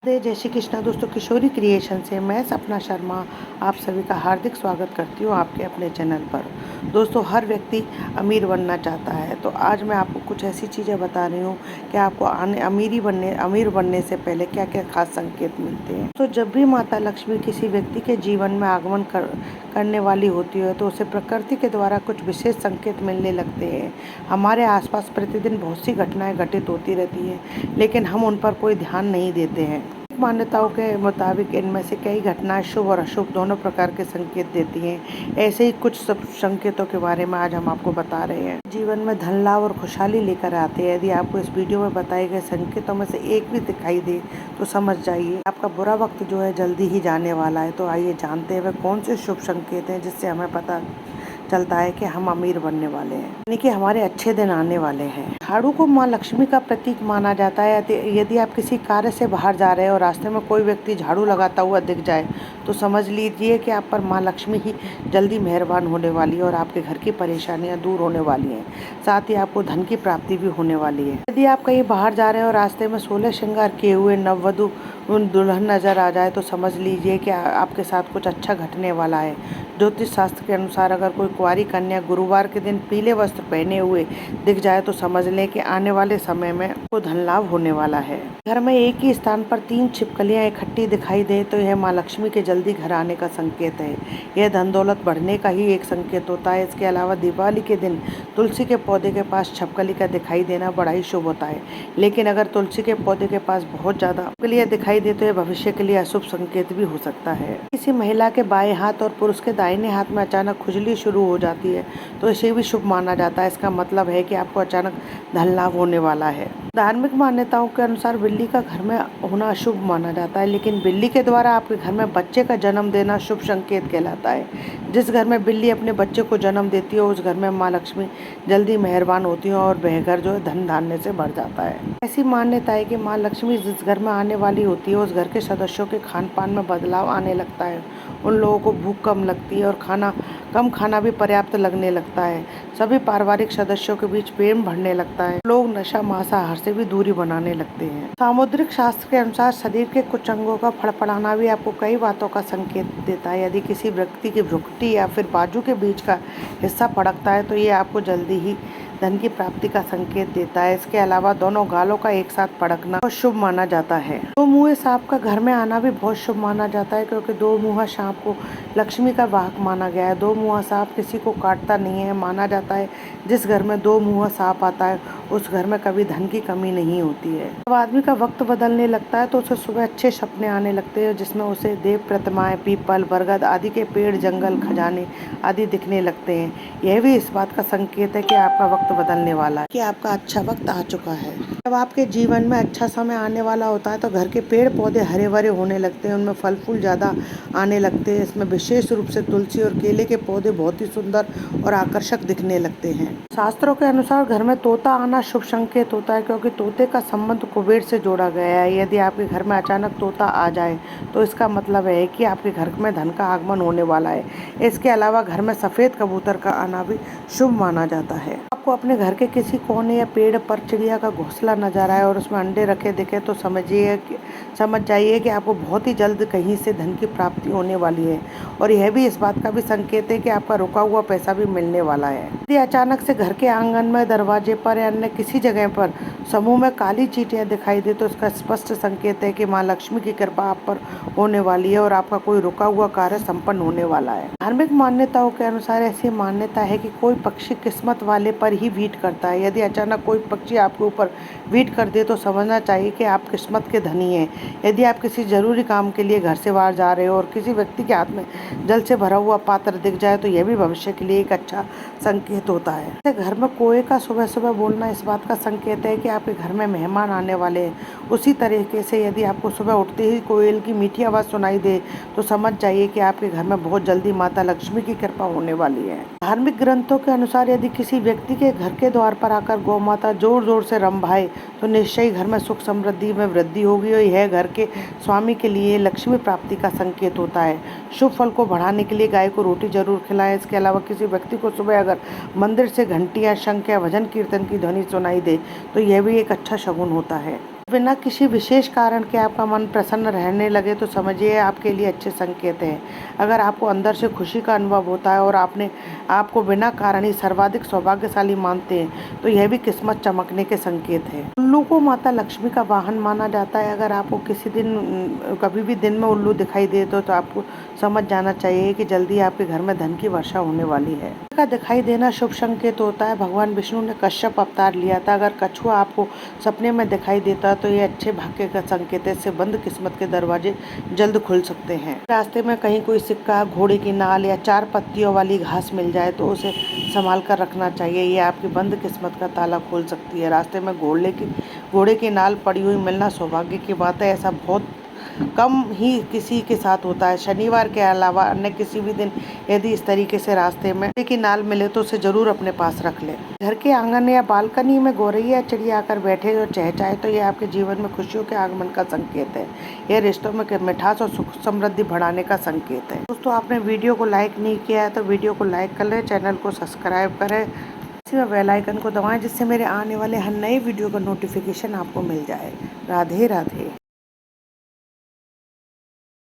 जय श्री कृष्णा दोस्तों, किशोरी क्रिएशन से मैं सपना शर्मा आप सभी का हार्दिक स्वागत करती हूँ आपके अपने चैनल पर। दोस्तों, हर व्यक्ति अमीर बनना चाहता है, तो आज मैं आपको कुछ ऐसी चीज़ें बता रही हूँ कि आपको अमीर बनने से पहले क्या क्या खास संकेत मिलते हैं। तो जब भी माता लक्ष्मी किसी व्यक्ति के जीवन में आगमन करने वाली होती है तो उसे प्रकृति के द्वारा कुछ विशेष संकेत मिलने लगते हैं। हमारे आसपास प्रतिदिन बहुत सी घटनाएं घटित होती रहती हैं, लेकिन हम उन पर कोई ध्यान नहीं देते हैं। मान्यताओं के मुताबिक इनमें से कई घटनाएं शुभ और अशुभ दोनों प्रकार के संकेत देती हैं। ऐसे ही कुछ सब संकेतों के बारे में आज हम आपको बता रहे हैं। जीवन में धन लाभ और खुशहाली लेकर आते हैं। यदि आपको इस वीडियो में बताए गए संकेतों में से एक भी दिखाई दे तो समझ जाइए आपका बुरा वक्त जो है जल्दी ही जाने वाला है। तो आइए जानते हैं वे कौन से शुभ संकेत हैं जिससे हमें पता चलता है कि हम अमीर बनने वाले हैं, यानी कि हमारे अच्छे दिन आने वाले हैं। झाड़ू को माँ लक्ष्मी का प्रतीक माना जाता है। यदि आप किसी कार्य से बाहर जा रहे हैं और रास्ते में कोई व्यक्ति झाड़ू लगाता हुआ दिख जाए तो समझ लीजिए कि आप पर माँ लक्ष्मी ही जल्दी मेहरबान होने वाली है और आपके घर की परेशानियां दूर होने वाली हैं। साथ ही आपको धन की प्राप्ति भी होने वाली है। यदि आप कहीं बाहर जा रहे हैं और रास्ते में 16 श्रृंगार किए हुए नववधु दुल्हन नजर आ जाए तो समझ लीजिए कि आपके साथ कुछ अच्छा घटने वाला है। ज्योतिष शास्त्र के अनुसार अगर कोई कुंवारी कन्या गुरुवार के दिन पीले वस्त्र पहने हुए दिख जाए तो समझ लें कि आने वाले समय में आपको धन लाभ होने वाला है। घर में एक ही स्थान पर 3 छिपकलियां इकट्ठी दिखाई दे तो यह माँ लक्ष्मी के जल्दी घर आने का संकेत है। यह धन दौलत बढ़ने का ही एक संकेत होता है। इसके अलावा दिवाली के दिन तुलसी के पौधे के पास छिपकली का दिखाई देना बड़ा ही शुभ होता है, लेकिन अगर तुलसी के पौधे के पास बहुत ज्यादा छिपकलियां दिखाई दे तो यह भविष्य के लिए अशुभ संकेत भी हो सकता है। किसी महिला के बाएं हाथ और पुरुष के दाहिने हाथ में अचानक खुजली शुरू हो जाती है तो इसे भी शुभ माना जाता है। इसका मतलब है कि आपको अचानक धन लाभ होने वाला है। धार्मिक मान्यताओं के अनुसार बिल्ली का घर में होना अशुभ माना जाता है, लेकिन बिल्ली के द्वारा आपके घर में बच्चे का जन्म देना शुभ संकेत कहलाता है। जिस घर में बिल्ली अपने बच्चे को जन्म देती है उस घर में माँ लक्ष्मी जल्दी मेहरबान होती है और वह घर जो है धन धान्य से भर जाता है। ऐसी मान्यता है कि माँ लक्ष्मी जिस घर में आने वाली होती है उस घर के सदस्यों के खान पान में बदलाव आने लगता है। उन लोगों को भूख कम लगती है और खाना भी पर्याप्त लगने लगता है। सभी पारिवारिक सदस्यों के बीच प्रेम बढ़ने लगता है। लोग नशा मांसाहार से भी दूरी बनाने लगते हैं। सामुद्रिक शास्त्र के अनुसार शरीर के कुछ अंगों का फड़फड़ाना भी आपको कई बातों का संकेत देता है। यदि किसी व्यक्ति की भ्रुकुटी या फिर बाजू के बीच का हिस्सा फड़कता है तो ये आपको जल्दी ही धन की प्राप्ति का संकेत देता है। इसके अलावा दोनों गालों का एक साथ फड़कना बहुत शुभ माना जाता है। दो मुँहे सांप का घर में आना भी बहुत शुभ माना जाता है, क्योंकि दो मुँहा सांप को लक्ष्मी का वाहक माना गया है। दो मुँहा सांप किसी को काटता नहीं है। माना जाता है जिस घर में दो मुँहा सांप आता है उस घर में कभी धन की कमी नहीं होती है। जब आदमी का वक्त बदलने लगता है तो उसे सुबह अच्छे सपने आने लगते हैं, जिसमें उसे देव प्रतिमाएं, पीपल, बरगद आदि के पेड़, जंगल, खजाने आदि दिखने लगते हैं। यह भी इस बात का संकेत है कि आपका वक्त बदलने वाला है, कि आपका अच्छा वक्त आ चुका है। जब आपके जीवन में अच्छा समय आने वाला होता है तो घर के पेड़ पौधे हरे भरे होने लगते हैं, उनमें फल फूल ज़्यादा आने लगते हैं। इसमें विशेष रूप से तुलसी और केले के पौधे बहुत ही सुंदर और आकर्षक दिखने लगते हैं। शास्त्रों के अनुसार घर में तोता आना शुभ संकेत होता है, क्योंकि तोते का संबंध कुबेर से जोड़ा गया है। यदि आपके घर में अचानक तोता आ जाए तो इसका मतलब है कि आपके घर में धन का आगमन होने वाला है। इसके अलावा घर में सफ़ेद कबूतर का आना भी शुभ माना जाता है। आपको अपने घर के किसी कोने या पेड़ पर चिड़िया का घोंसला नजर आए और उसमें अंडे रखे दिखे तो समझ जाइए कि आपको बहुत ही जल्द कहीं से धन की प्राप्ति होने वाली है। और यह भी इस बात का भी संकेत है कि आपका रुका हुआ पैसा भी मिलने वाला है। यदि अचानक से घर के आंगन में, दरवाजे पर या अन्य किसी जगह पर समूह में काली चींटियां दिखाई दे तो इसका स्पष्ट संकेत है कि माँ लक्ष्मी की कृपा आप पर होने वाली है और आपका कोई रुका हुआ कार्य संपन्न होने वाला है। धार्मिक मान्यताओं के अनुसार ऐसी मान्यता है कि कोई पक्षी किस्मत वाले पर ही वीट करता है। यदि अचानक कोई पक्षी आपके ऊपर वीट कर दे तो समझना चाहिए कि आप किस्मत के धनी हैं। यदि आप किसी जरूरी काम के लिए घर से बाहर जा रहे हो और किसी व्यक्ति के हाथ में जल से भरा हुआ पात्र दिख जाए तो यह भी भविष्य के लिए एक अच्छा संकेत होता है। घर में कोए का सुबह सुबह बोलना इस बात का संकेत है कि आपके घर में मेहमान आने वाले हैं। उसी तरीके से यदि आपको सुबह उठते ही कोयल की मीठी आवाज़ सुनाई दे तो समझ जाइए कि आपके घर में बहुत जल्दी माता लक्ष्मी की कृपा होने वाली है। धार्मिक ग्रंथों के अनुसार यदि किसी व्यक्ति के घर के द्वार पर आकर गौ माता जोर जोर से रंभाए तो निश्चय ही घर में सुख समृद्धि में वृद्धि होगी और यह घर के स्वामी के लिए लक्ष्मी प्राप्ति का संकेत होता है। शुभ फल को बढ़ाने के लिए गाय को रोटी जरूर खिलाएं। इसके अलावा किसी व्यक्ति को सुबह अगर मंदिर से घंटियां, शंख या भजन कीर्तन की ध्वनि सुनाई दे तो यह भी एक अच्छा शगुन होता है। बिना किसी विशेष कारण के आपका मन प्रसन्न रहने लगे तो समझिए आपके लिए अच्छे संकेत हैं। अगर आपको अंदर से खुशी का अनुभव होता है और आपने आपको बिना कारण ही सर्वाधिक सौभाग्यशाली मानते हैं तो यह भी किस्मत चमकने के संकेत है। उल्लू को माता लक्ष्मी का वाहन माना जाता है। अगर आपको किसी दिन कभी भी दिन में उल्लू दिखाई दे तो आपको समझ जाना चाहिए कि जल्दी आपके घर में धन की वर्षा होने वाली है। का दिखाई देना शुभ संकेत होता है। भगवान विष्णु ने कश्यप अवतार लिया था। अगर कछुआ आपको सपने में दिखाई देता तो ये अच्छे भाग्य का संकेत है। इससे बंद किस्मत के दरवाजे जल्द खुल सकते हैं। रास्ते में कहीं कोई सिक्का, घोड़े की नाल या 4 पत्तियों वाली घास मिल जाए तो उसे संभाल कर रखना चाहिए। ये आपकी बंद किस्मत का ताला खोल सकती है। रास्ते में घोड़े की नाल पड़ी हुई मिलना सौभाग्य की बात है। ऐसा बहुत कम ही किसी के साथ होता है। शनिवार के अलावा अन्य किसी भी दिन यदि इस तरीके से रास्ते में की नाल मिले तो उसे जरूर अपने पास रख लें। घर के आंगन या बालकनी में गौरैया चिड़िया आकर बैठे और चहचहाए तो ये आपके जीवन में खुशियों के आगमन का संकेत है। यह रिश्तों में मिठास और सुख समृद्धि बढ़ाने का संकेत है। दोस्तों, आपने वीडियो को लाइक नहीं किया है तो वीडियो को लाइक कर लें, चैनल को सब्सक्राइब करें, इसी में बेल आइकन को दबाएं जिससे मेरे आने वाले हर नए वीडियो का नोटिफिकेशन आपको मिल जाए। राधे राधे।